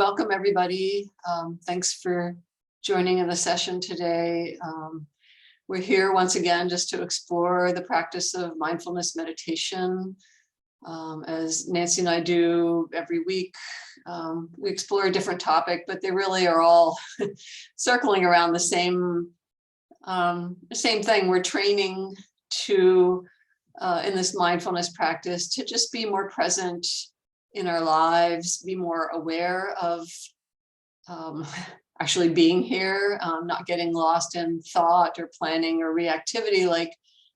welcome everybody. Thanks for joining in the session today. We're here once again just to explore the practice of mindfulness meditation. As Nancy and I do every week, we explore a different topic, but they really are all circling around the same thing. We're training to, in this mindfulness practice, to just be more present in our lives, be more aware of actually being here, not getting lost in thought or planning or reactivity like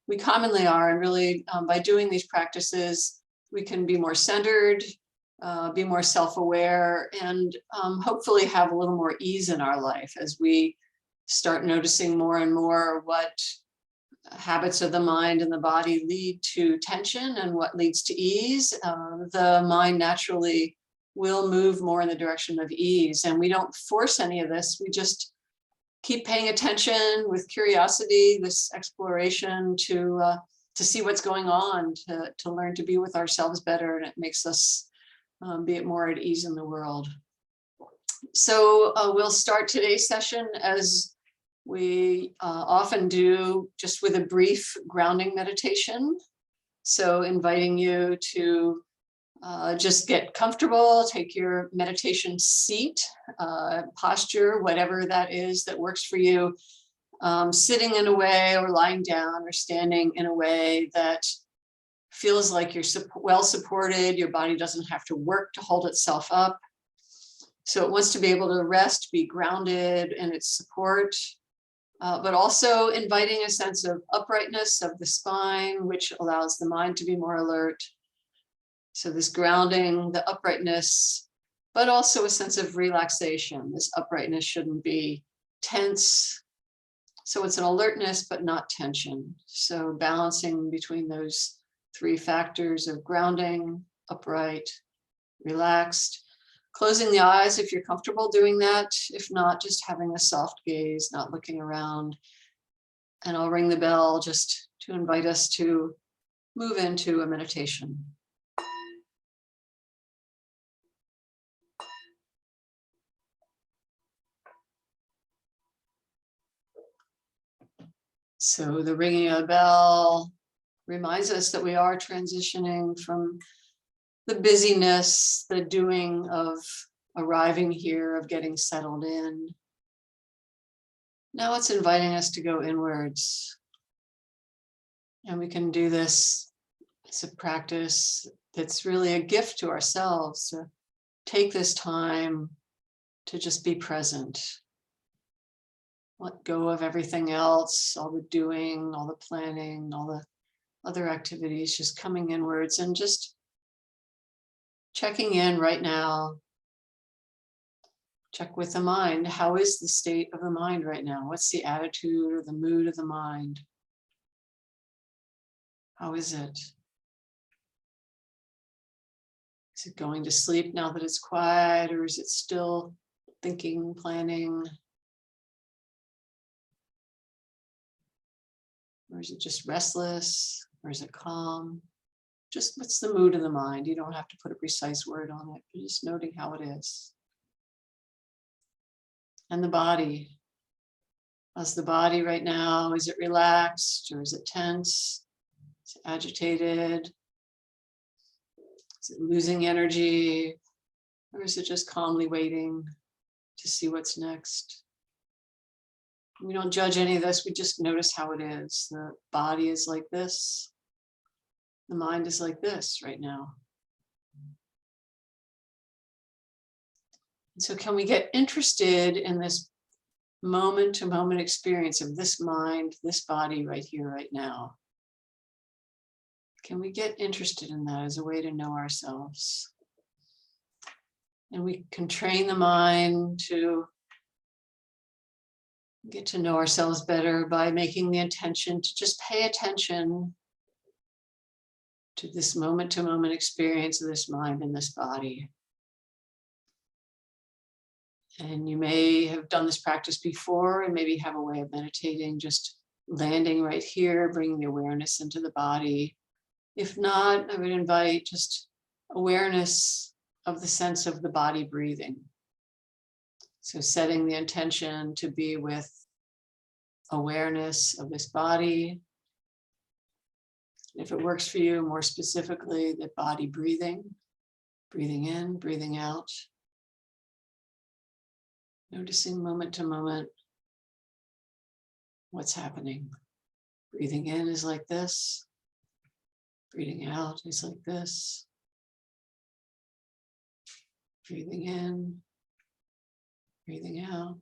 we commonly are. And really, by doing these practices, we can be more centered, be more self-aware, and hopefully have a little more ease in our life as we start noticing more and more what habits of the mind and the body lead to tension and what leads to ease. The mind naturally will move more in the direction of ease, and we don't force any of this. We just keep paying attention with curiosity, this exploration to see what's going on, to learn to be with ourselves better, and it makes us be more at ease in the world. So we'll start today's session as we often do, just with a brief grounding meditation. So inviting you to just get comfortable, take your meditation seat, posture, whatever that is that works for you, sitting in a way or lying down or standing in a way that feels like you're well supported. Your body doesn't have to work to hold itself up. So it wants to be able to rest, be grounded in its support, but also inviting a sense of uprightness of the spine, which allows the mind to be more alert. So this grounding, the uprightness, but also a sense of relaxation. This uprightness shouldn't be tense. So it's an alertness, but not tension. So balancing between those three factors of grounding, upright, relaxed. Closing the eyes if you're comfortable doing that. If not, just having a soft gaze, not looking around. And I'll ring the bell just to invite us to move into a meditation. So the ringing of the bell reminds us that we are transitioning from the busyness, the doing of arriving here, of getting settled in. Now it's inviting us to go inwards. And we can do this as a practice that's really a gift to ourselves, to take this time to just be present. Let go of everything else, all the doing, all the planning, all the other activities, just coming inwards and just checking in right now. Check with the mind. How is the state of the mind right now? What's the attitude or the mood of the mind? How is it? Is it going to sleep now that it's quiet, or is it still thinking, planning? Or is it just restless? Or is it calm? Just what's the mood of the mind? You don't have to put a precise word on it. You're just noting how it is. And the body. How's the body right now? Is it relaxed or is it tense? Is it agitated? Is it losing energy? Or is it just calmly waiting to see what's next? We don't judge any of this. We just notice how it is. The body is like this. The mind is like this right now. And so can we get interested in this moment-to-moment experience of this mind, this body right here, right now? Can we get interested in that as a way to know ourselves? And we can train the mind to get to know ourselves better by making the intention to just pay attention to this moment-to-moment experience of this mind and this body. And you may have done this practice before and maybe have a way of meditating, just landing right here, bringing the awareness into the body. If not, I would invite just awareness of the sense of the body breathing. So setting the intention to be with awareness of this body. If it works for you, more specifically, the body breathing, breathing in, breathing out. Noticing moment to moment what's happening. Breathing in is like this. Breathing out is like this. Breathing in, breathing out.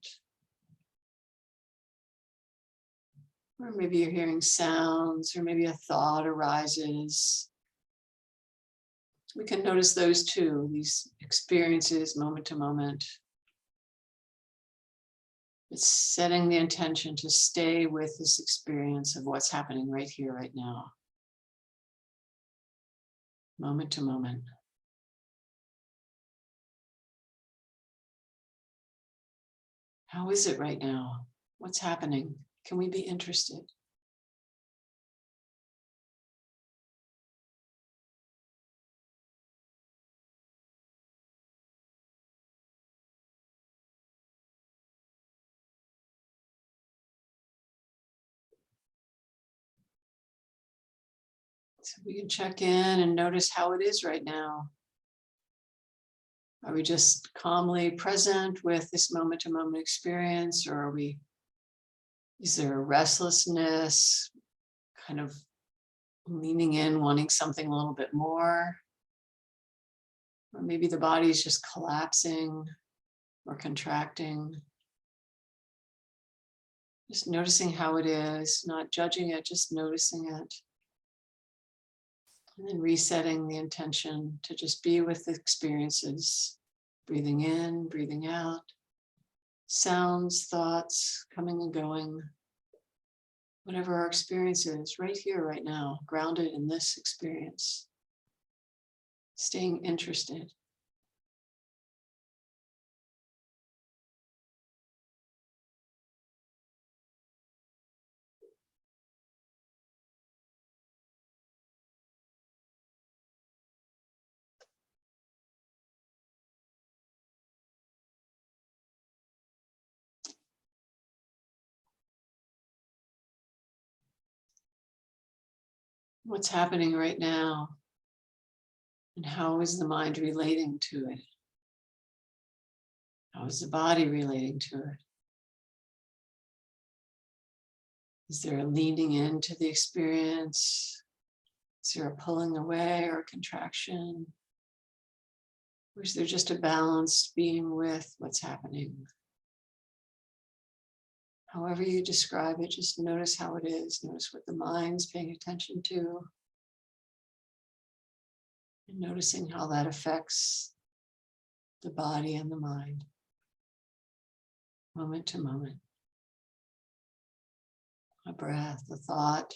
Or maybe you're hearing sounds, or maybe a thought arises. We can notice those too, these experiences moment to moment. It's setting the intention to stay with this experience of what's happening right here, right now. Moment to moment. How is it right now? What's happening? Can we be interested? So we can check in and notice how it is right now. Are we just calmly present with this moment to moment experience, or is there a restlessness, kind of leaning in, wanting something a little bit more? Or maybe the body is just collapsing or contracting. Just noticing how it is, not judging it, just noticing it. And then resetting the intention to just be with the experiences, breathing in, breathing out, sounds, thoughts coming and going. Whatever our experience is, right here, right now, grounded in this experience. Staying interested. What's happening right now? And how is the mind relating to it? How is the body relating to it? Is there a leaning into the experience? Is there a pulling away or a contraction? Or is there just a balanced being with what's happening? However you describe it, just notice how it is. Notice what the mind's paying attention to. And noticing how that affects the body and the mind, moment to moment. A breath, a thought,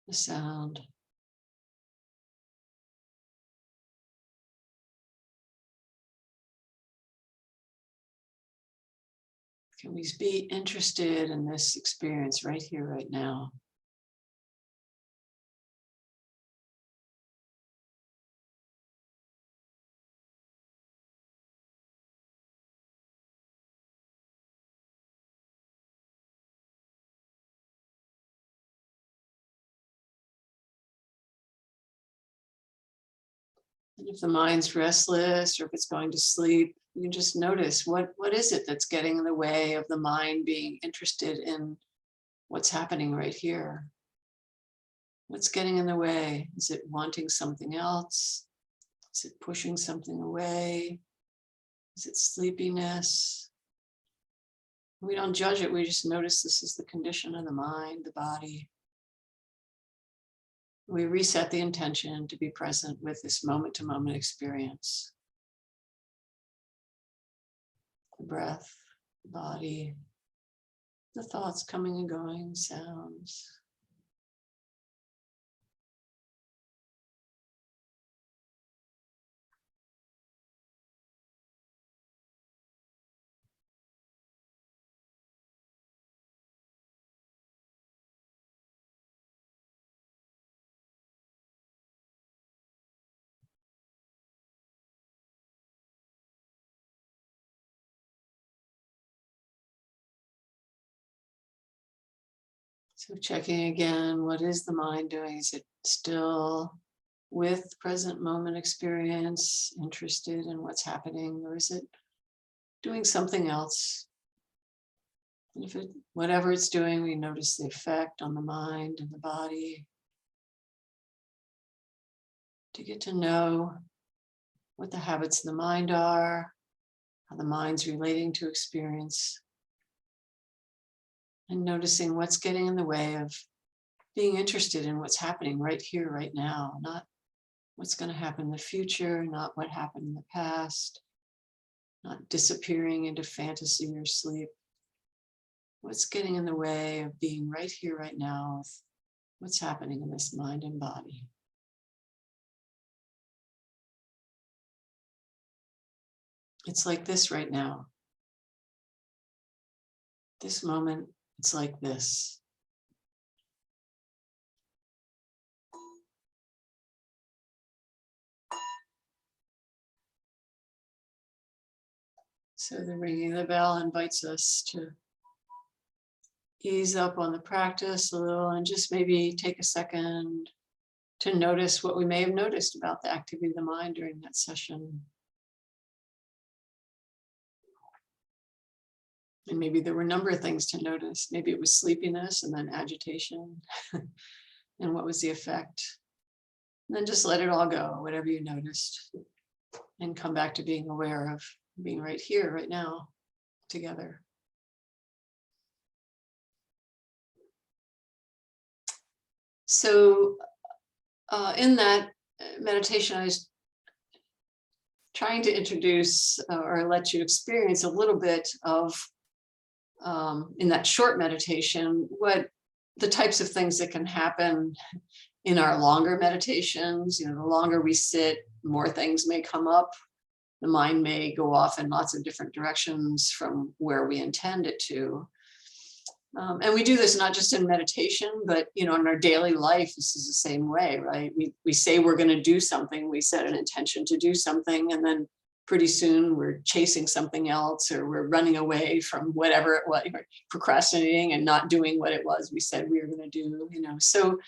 a sound. Can we be interested in this experience right here, right now? And if the mind's restless or if it's going to sleep, you can just notice what is it that's getting in the way of the mind being interested in what's happening right here? What's getting in the way? Is it wanting something else? Is it pushing something away? Is it sleepiness? We don't judge it. We just notice this is the condition of the mind, the body. We reset the intention to be present with this moment to moment experience. The breath, the body, the thoughts coming and going, sounds. So checking again, what is the mind doing? Is it still with present moment experience, interested in what's happening, or is it doing something else? And if whatever it's doing, we notice the effect on the mind and the body, to get to know what the habits of the mind are, how the mind's relating to experience, and noticing what's getting in the way of being interested in what's happening right here, right now, not what's going to happen in the future, not what happened in the past, not disappearing into fantasy or sleep. What's getting in the way of being right here, right now, with what's happening in this mind and body. It's like this right now. This moment, it's like this. So the ringing of the bell invites us to ease up on the practice a little and just maybe take a second to notice what we may have noticed about the activity of the mind during that session. And maybe there were a number of things to notice. Maybe it was sleepiness and then agitation. And what was the effect? And then just let it all go, whatever you noticed, and come back to being aware of being right here, right now, together. So in that meditation, I was trying to introduce or let you experience a little bit of, in that short meditation, what the types of things that can happen in our longer meditations. The longer we sit, more things may come up. The mind may go off in lots of different directions from where we intend it to. And we do this not just in meditation, but in our daily life, this is the same way, right? We say we're going to do something, we set an intention to do something, and then pretty soon we're chasing something else, or we're running away from whatever it was, procrastinating and not doing what it was we said we were going to do. So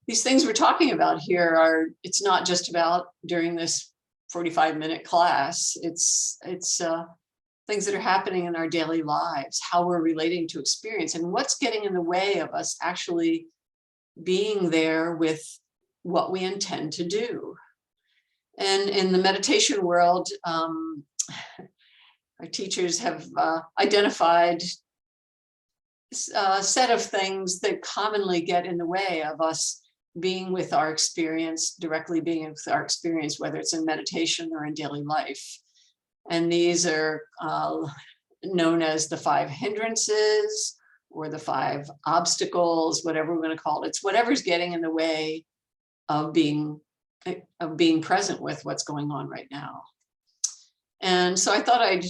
these things we're talking about here it's not just about during this 45-minute class. It's things that are happening in our daily lives, how we're relating to experience, and what's getting in the way of us actually being there with what we intend to do. And in the meditation world, our teachers have identified a set of things that commonly get in the way of us being with our experience, directly being with our experience, whether it's in meditation or in daily life. And these are known as the 5 hindrances or the 5 obstacles, whatever we're going to call it. It's whatever's getting in the way of being present with what's going on right now. And so I thought I'd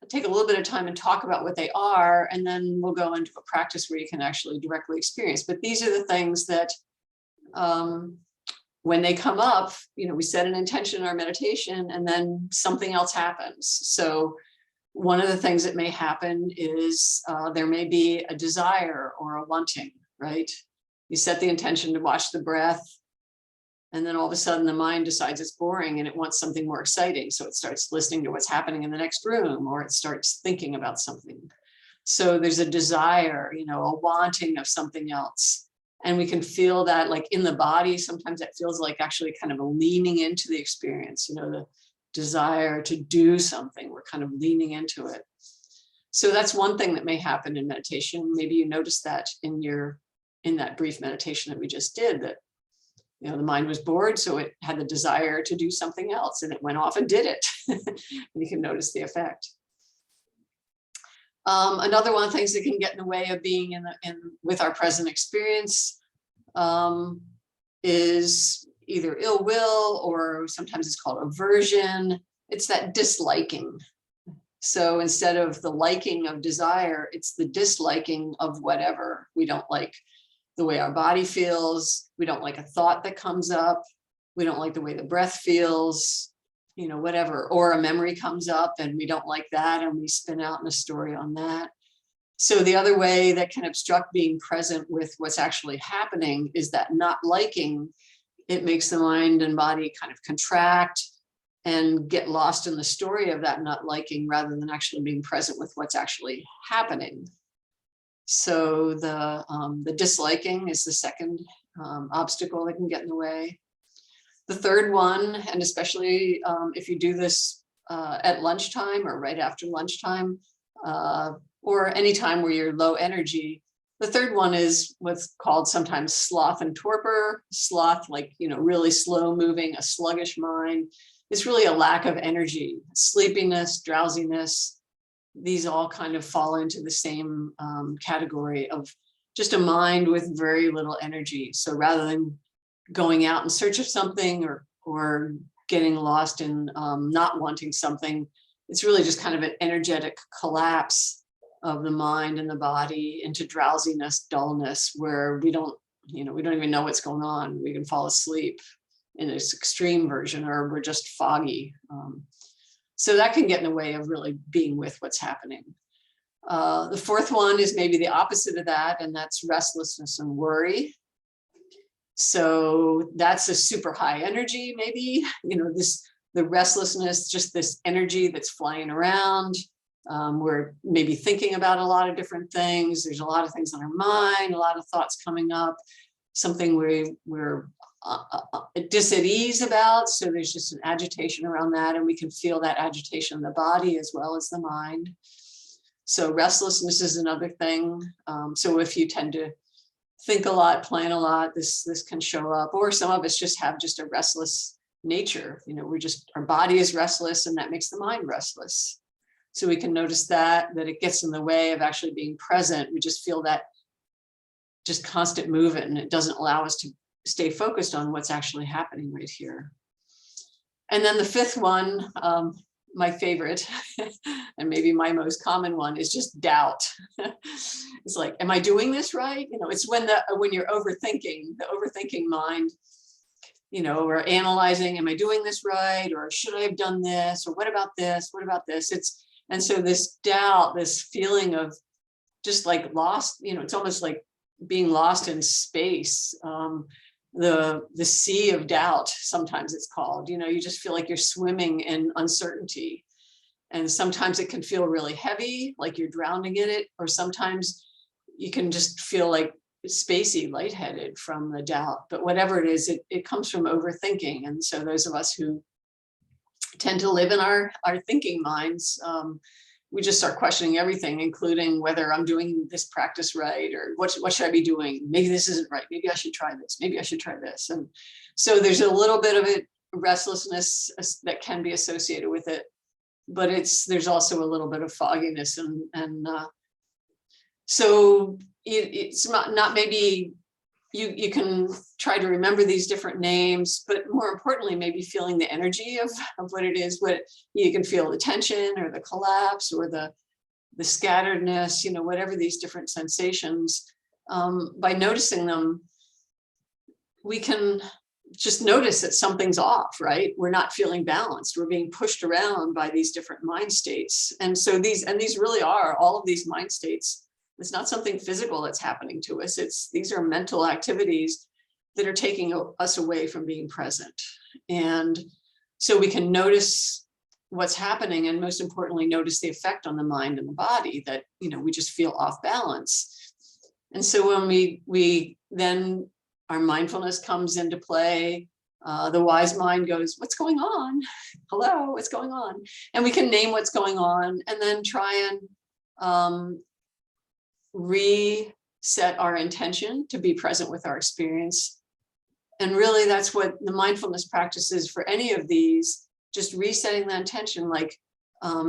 take a little bit of time and talk about what they are, and then we'll go into a practice where you can actually directly experience. But these are the things that when they come up, we set an intention in our meditation and then something else happens. So one of the things that may happen is there may be a desire or a wanting, right? You set the intention to watch the breath, and then all of a sudden the mind decides it's boring and it wants something more exciting. So it starts listening to what's happening in the next room, or it starts thinking about something. So there's a desire, a wanting of something else. And we can feel that like in the body. Sometimes it feels like actually kind of a leaning into the experience, the desire to do something. We're kind of leaning into it. So that's one thing that may happen in meditation. Maybe you noticed that in that brief meditation that we just did, that the mind was bored, so it had the desire to do something else, and it went off and did it. And you can notice the effect. Another one of the things that can get in the way of being with our present experience is either ill will, or sometimes it's called aversion. It's that disliking. So instead of the liking of desire, it's the disliking of whatever. We don't like the way our body feels. We don't like a thought that comes up. We don't like the way the breath feels. Whatever, or a memory comes up and we don't like that, and we spin out in a story on that. So the other way that can obstruct being present with what's actually happening is that not liking. It makes the mind and body kind of contract and get lost in the story of that not liking rather than actually being present with what's actually happening. So the disliking is the second obstacle that can get in the way. The third one, and especially if you do this at lunchtime or right after lunchtime, or any time where you're low energy, the third one is what's called sometimes sloth and torpor. Sloth, like, really slow moving, a sluggish mind. It's really a lack of energy, sleepiness, drowsiness. These all kind of fall into the same category of just a mind with very little energy. So rather than going out in search of something or getting lost in not wanting something, it's really just kind of an energetic collapse of the mind and the body into drowsiness, dullness, where we don't even know what's going on. We can fall asleep in this extreme version, or we're just foggy. So that can get in the way of really being with what's happening. The fourth one is maybe the opposite of that, and that's restlessness and worry. So that's a super high energy, maybe, the restlessness, just this energy that's flying around. We're maybe thinking about a lot of different things. There's a lot of things on our mind, a lot of thoughts coming up, something we're dis at ease about. So there's just an agitation around that, and we can feel that agitation in the body as well as the mind. So restlessness is another thing. So if you tend to think a lot, plan a lot, this can show up. Or some of us just have just a restless nature. Our body is restless, and that makes the mind restless. So we can notice that it gets in the way of actually being present. We just feel that just constant movement, and it doesn't allow us to stay focused on what's actually happening right here. And then the fifth one, my favorite, and maybe my most common one, is just doubt. It's like, am I doing this right? It's when you're overthinking, the overthinking mind, we're analyzing, am I doing this right? Or should I have done this? Or what about this? What about this? And so this doubt, this feeling of just like lost, it's almost like being lost in space. The sea of doubt, sometimes it's called, you just feel like you're swimming in uncertainty. And sometimes it can feel really heavy, like you're drowning in it. Or sometimes you can just feel like spacey, lightheaded from the doubt. But whatever it is, it comes from overthinking. And so those of us who tend to live in our thinking minds, we just start questioning everything, including whether I'm doing this practice right, or what should I be doing? Maybe this isn't right. Maybe I should try this. Maybe I should try this. And so there's a little bit of restlessness that can be associated with it, but there's also a little bit of fogginess, and so it's not maybe. You can try to remember these different names, but more importantly, maybe feeling the energy of what it is. What you can feel, the tension or the collapse or the scatteredness, whatever these different sensations. By noticing them, we can just notice that something's off, right? We're not feeling balanced. We're being pushed around by these different mind states. And so these really are all of these mind states. It's not something physical that's happening to us. These are mental activities that are taking us away from being present. And so we can notice what's happening, and most importantly, notice the effect on the mind and the body, that, we just feel off balance. And so when we then, our mindfulness comes into play, the wise mind goes, what's going on? Hello, what's going on? And we can name what's going on, and then try and reset our intention to be present with our experience. And really, that's what the mindfulness practice is for any of these, just resetting the intention, like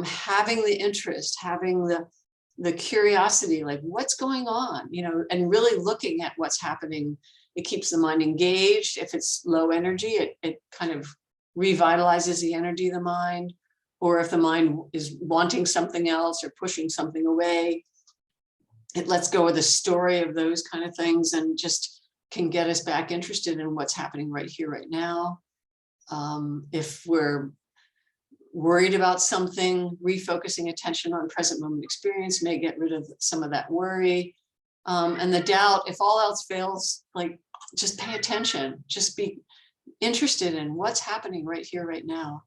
having the interest, having the curiosity, like what's going on, and really looking at what's happening. It keeps the mind engaged. If it's low energy, it kind of revitalizes the energy of the mind. Or if the mind is wanting something else or pushing something away, it lets go of the story of those kind of things and just can get us back interested in what's happening right here, right now. If we're worried about something, refocusing attention on present moment experience may get rid of some of that worry. And the doubt, if all else fails, like just pay attention, just be interested in what's happening right here, right now,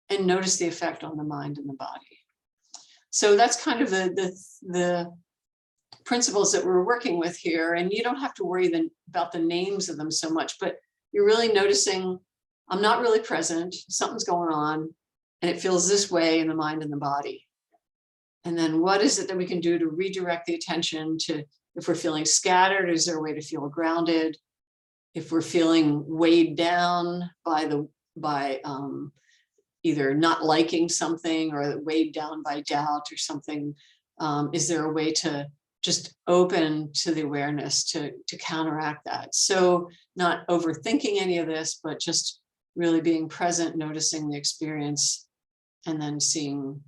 and notice the effect on the mind and the body. So that's kind of the principles that we're working with here. And you don't have to worry about the names of them so much, but you're really noticing, I'm not really present, something's going on, and it feels this way in the mind and the body. And then what is it that we can do to redirect the attention to, if we're feeling scattered, is there a way to feel grounded? If we're feeling weighed down by either not liking something or weighed down by doubt or something, is there a way to just open to the awareness to counteract that? So not overthinking any of this, but just really being present, noticing the experience, and then seeing,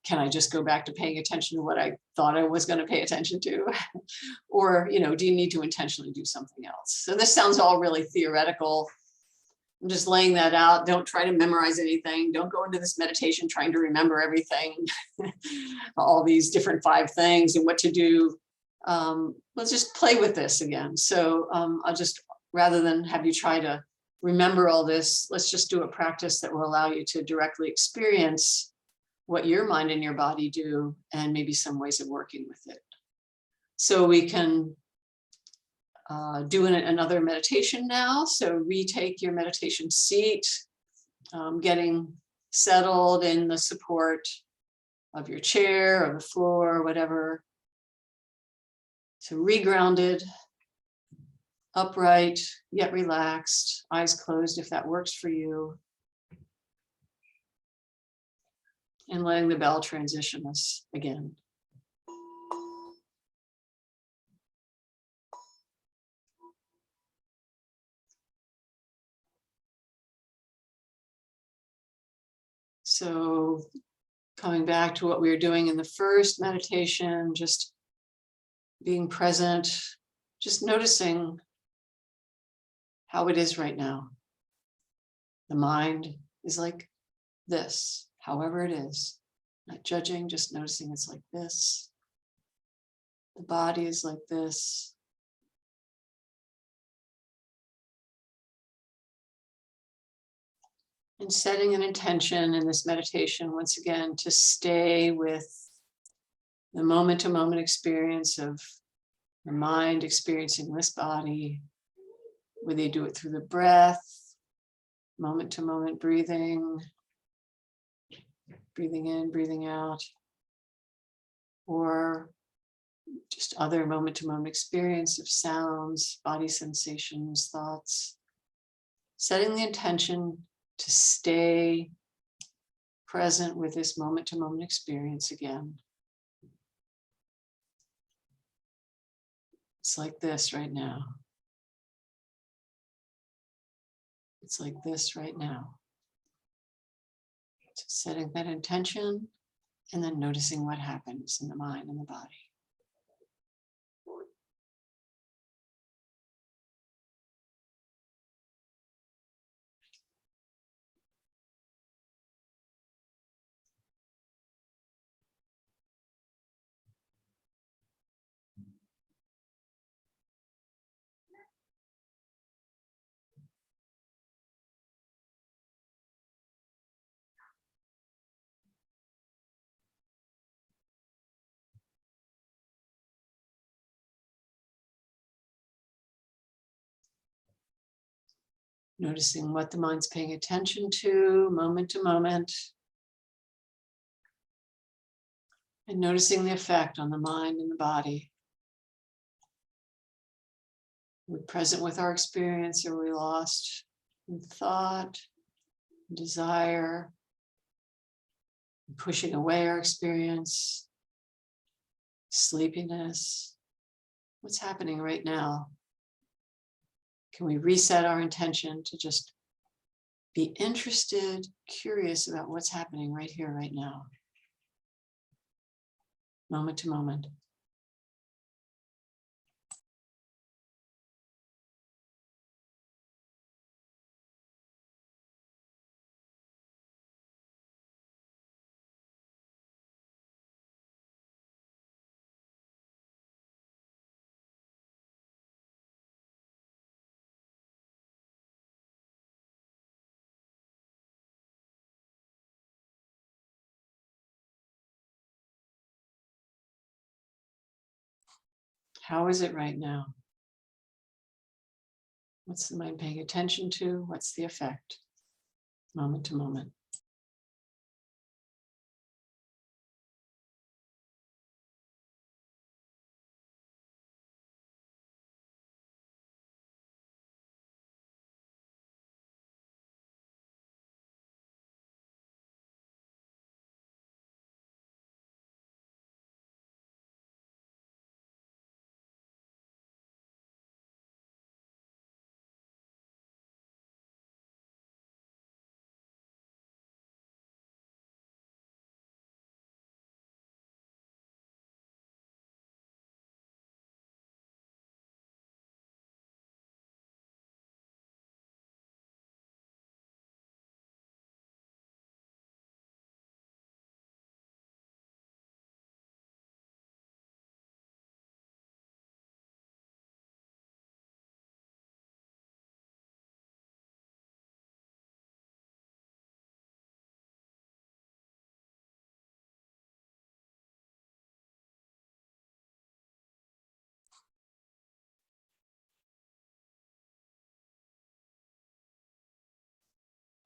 can I just go back to paying attention to what I thought I was going to pay attention to? Or, do you need to intentionally do something else? So this sounds all really theoretical. I'm just laying that out. Don't try to memorize anything. Don't go into this meditation trying to remember everything, all these different 5 things and what to do. Let's just play with this again. So I'll just, rather than have you try to remember all this, let's just do a practice that will allow you to directly experience what your mind and your body do, and maybe some ways of working with it. So we can do another meditation now. So retake your meditation seat, getting settled in the support of your chair or the floor or whatever. So regrounded, upright, yet relaxed, eyes closed if that works for you. And letting the bell transition us again. So coming back to what we were doing in the first meditation, just being present, just noticing how it is right now. The mind is like this, however it is, not judging, just noticing it's like this. The body is like this. And setting an intention in this meditation, once again, to stay with the moment-to-moment experience of the mind experiencing this body, whether you do it through the breath, moment-to-moment breathing, breathing in, breathing out, or just other moment-to-moment experience of sounds, body sensations, thoughts. Setting the intention to stay present with this moment-to-moment experience again. It's like this right now. It's like this right now. So setting that intention and then noticing what happens in the mind and the body. Noticing what the mind's paying attention to, moment to moment. And noticing the effect on the mind and the body. We're present with our experience, or we lost in thought, desire, pushing away our experience, sleepiness. What's happening right now? Can we reset our intention to just be interested, curious about what's happening right here, right now, moment to moment? How is it right now? What's the mind paying attention to? What's the effect, moment to moment?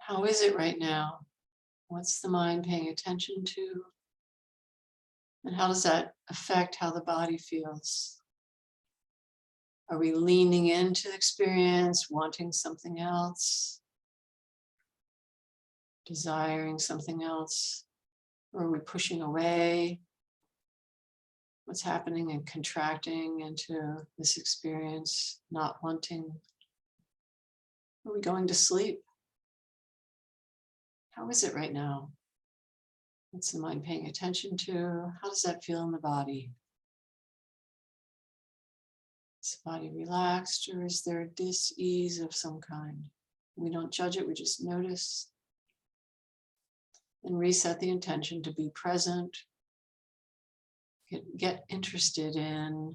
How is it right now? What's the mind paying attention to? And how does that affect how the body feels? Are we leaning into the experience, wanting something else, desiring something else? Or are we pushing away? What's happening and contracting into this experience, not wanting? Are we going to sleep? How is it right now? What's the mind paying attention to? How does that feel in the body? Is the body relaxed, or is there dis-ease of some kind? We don't judge it, we just notice and reset the intention to be present. Get interested in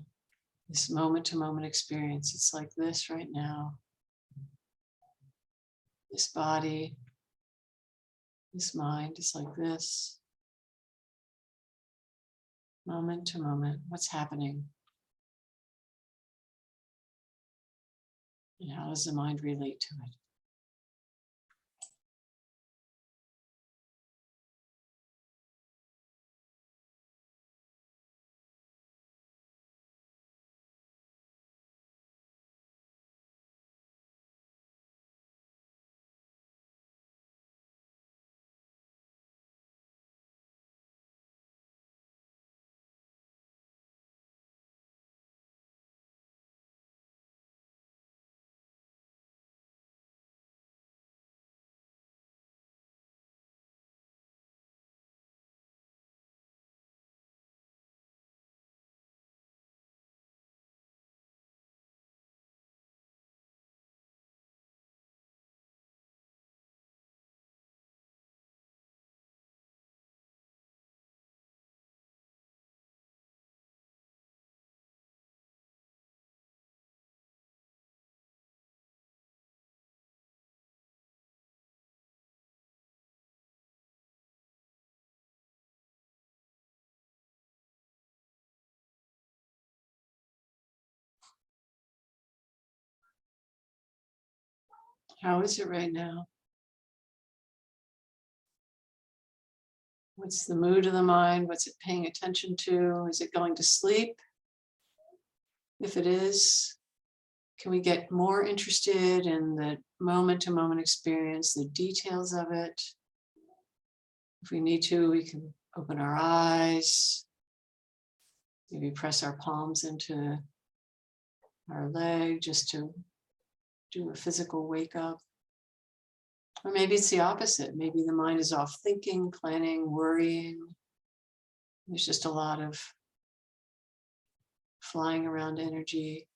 this moment to moment experience. It's like this right now. This body, this mind is like this. Moment to moment, what's happening? And how does the mind relate to it? How is it right now? What's the mood of the mind? What's it paying attention to? Is it going to sleep? If it is, can we get more interested in the moment to moment experience, the details of it? If we need to, we can open our eyes, maybe press our palms into our leg just to do a physical wake up. Or maybe it's the opposite. Maybe the mind is off thinking, planning, worrying. There's just a lot of flying around energy.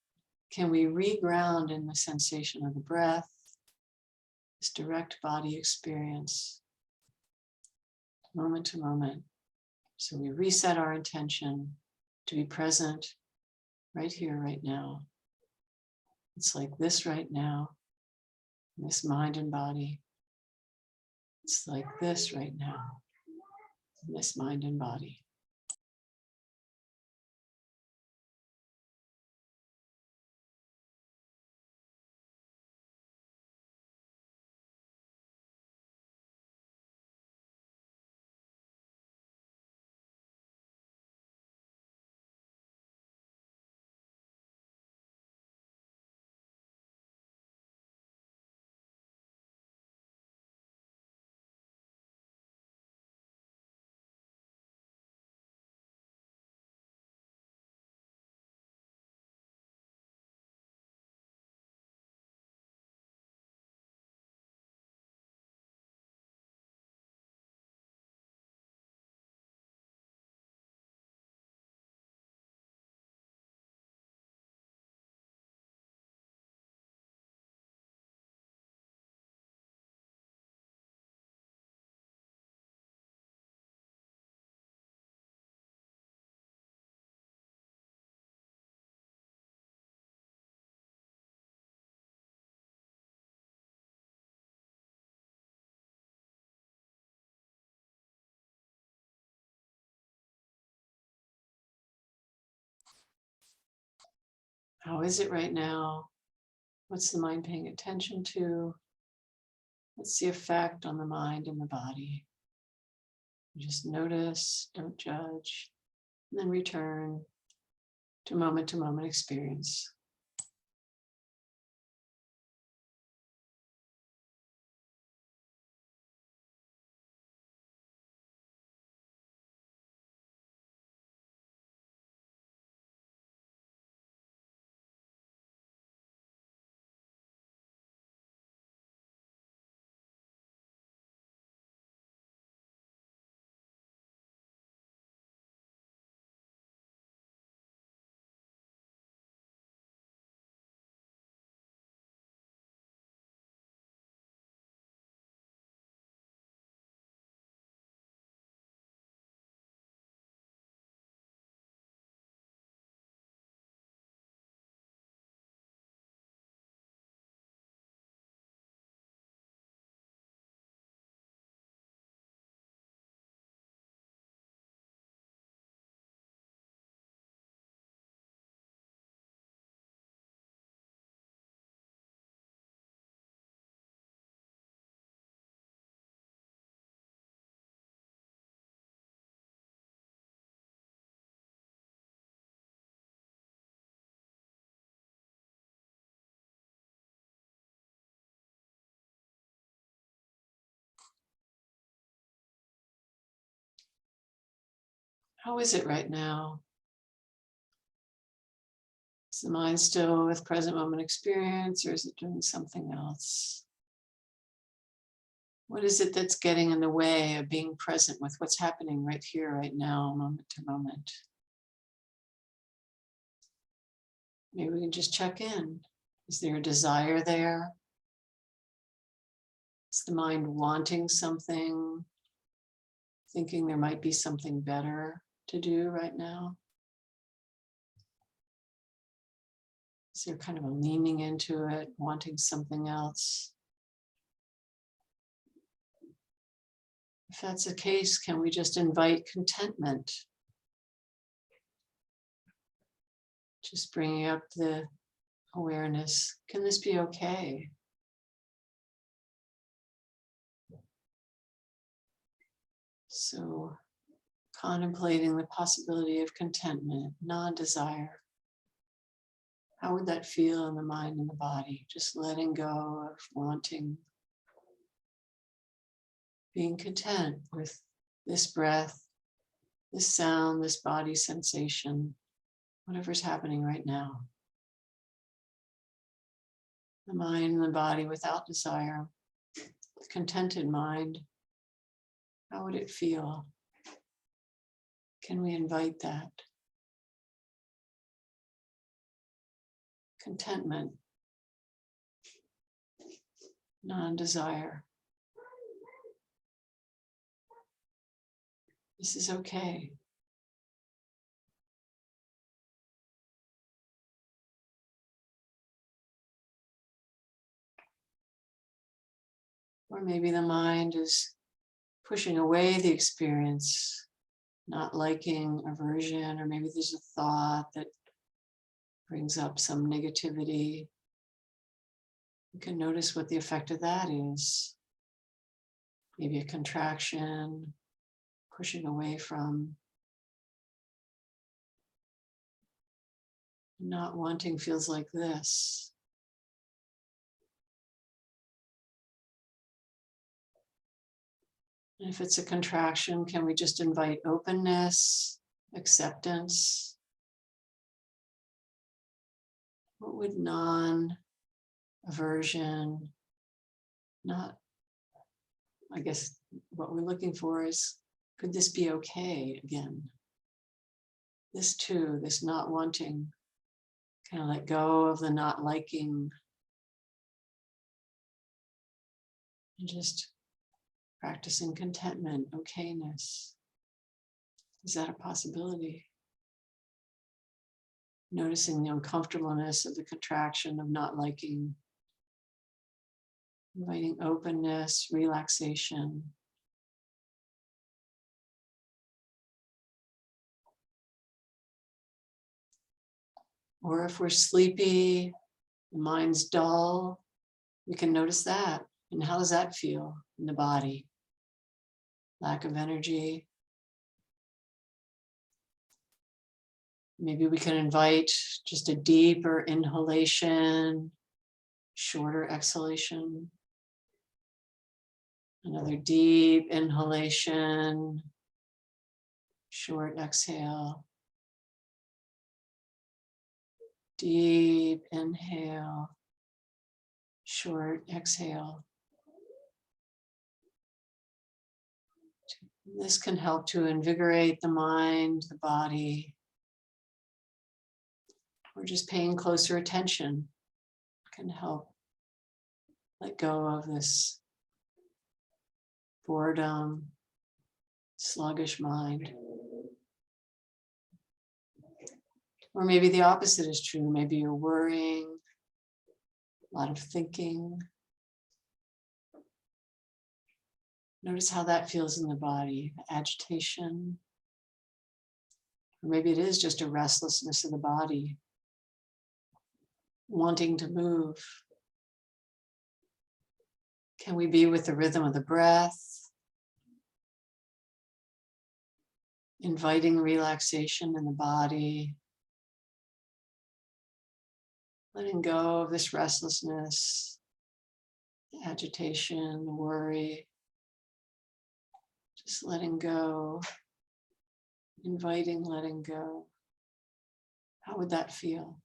Can we reground in the sensation of the breath, this direct body experience, moment to moment? So we reset our intention to be present right here, right now. It's like this right now, this mind and body. It's like this right now, this mind and body. How is it right now? What's the mind paying attention to? What's the effect on the mind and the body? Just notice, don't judge, and then return to moment experience. How is it right now? Is the mind still with present moment experience, or is it doing something else? What is it that's getting in the way of being present with what's happening right here, right now, moment to moment? Maybe we can just check in. Is there a desire there? Is the mind wanting something, thinking there might be something better to do right now? Is there kind of a leaning into it, wanting something else? If that's the case, can we just invite contentment? Just bringing up the awareness. Can this be okay? So, contemplating the possibility of contentment, non-desire. How would that feel in the mind and the body? Just letting go of wanting, being content with this breath, this sound, this body sensation, whatever's happening right now. The mind and the body without desire, the contented mind, how would it feel? Can we invite that? Contentment, non-desire. This is okay. Or maybe the mind is pushing away the experience, not liking, aversion, or maybe there's a thought that brings up some negativity. You can notice what the effect of that is. Maybe a contraction, pushing away from. Not wanting feels like this. And if it's a contraction, can we just invite openness, acceptance? What would non-aversion, not, I guess what we're looking for is, could this be okay again? This too, this not wanting, kind of let go of the not liking. And just practicing contentment, okayness. Is that a possibility? Noticing the uncomfortableness of the contraction of not liking. Inviting openness, relaxation. Or if we're sleepy, the mind's dull, we can notice that. And how does that feel in the body? Lack of energy. Maybe we can invite just a deeper inhalation, shorter exhalation. Another deep inhalation, short exhale. Deep inhale, short exhale. This can help to invigorate the mind, the body. Or just paying closer attention can help let go of this boredom, sluggish mind. Or maybe the opposite is true. Maybe you're worrying, a lot of thinking. Notice how that feels in the body, agitation. Or maybe it is just a restlessness of the body, wanting to move. Can we be with the rhythm of the breath? Inviting relaxation in the body. Letting go of this restlessness, the agitation, the worry. Just letting go. Inviting, letting go. How would that feel?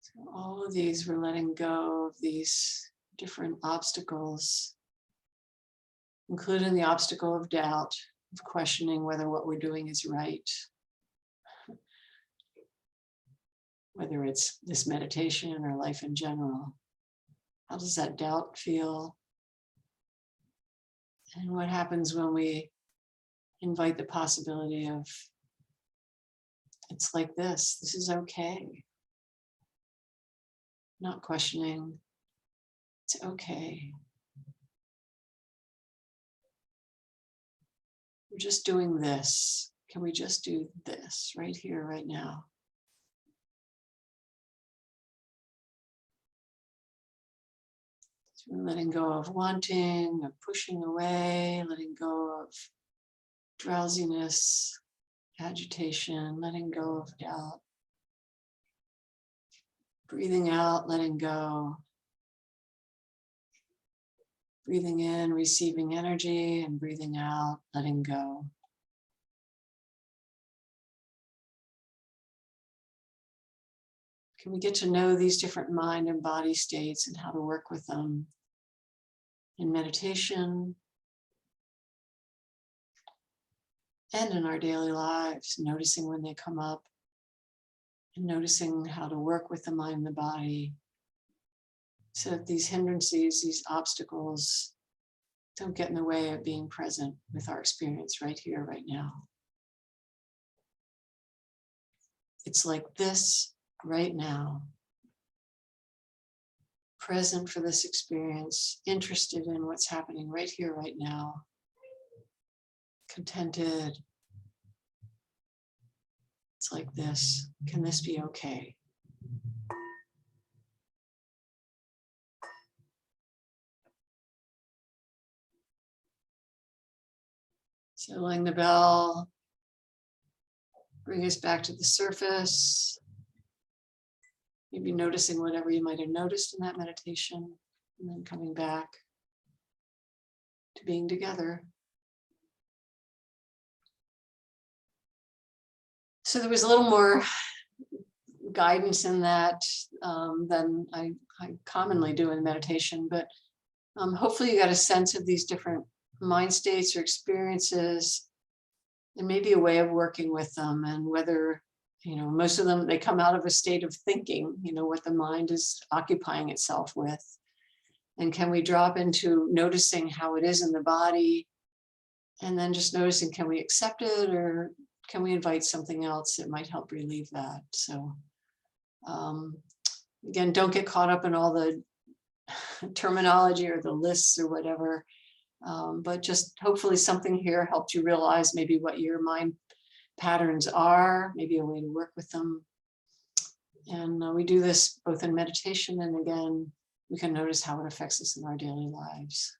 So all of these, we're letting go of these different obstacles, including the obstacle of doubt, of questioning whether what we're doing is right. Whether it's this meditation or life in general. How does that doubt feel? And what happens when we invite the possibility of, it's like this is okay. Not questioning, it's okay. We're just doing this. Can we just do this right here, right now? So we're letting go of wanting, of pushing away, letting go of drowsiness, agitation, letting go of doubt. Breathing out, letting go. Breathing in, receiving energy, and breathing out, letting go. Can we get to know these different mind and body states and how to work with them in meditation and in our daily lives, noticing when they come up and noticing how to work with the mind and the body so that these hindrances, these obstacles don't get in the way of being present with our experience right here, right now. It's like this right now. Present for this experience, interested in what's happening right here, right now. Contented. It's like this. Can this be okay? Settling the bell. Bring us back to the surface. Maybe noticing whatever you might have noticed in that meditation, and then coming back to being together. So there was a little more guidance in that than I commonly do in meditation, but hopefully you got a sense of these different mind states or experiences, and maybe a way of working with them, and whether, most of them, they come out of a state of thinking, what the mind is occupying itself with. And can we drop into noticing how it is in the body, and then just noticing, can we accept it, or can we invite something else that might help relieve that? So again, don't get caught up in all the terminology or the lists or whatever. But just hopefully something here helped you realize maybe what your mind patterns are, maybe a way to work with them. And we do this both in meditation, and again, we can notice how it affects us in our daily lives.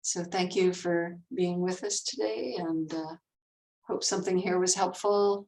So thank you for being with us today, and hope something here was helpful.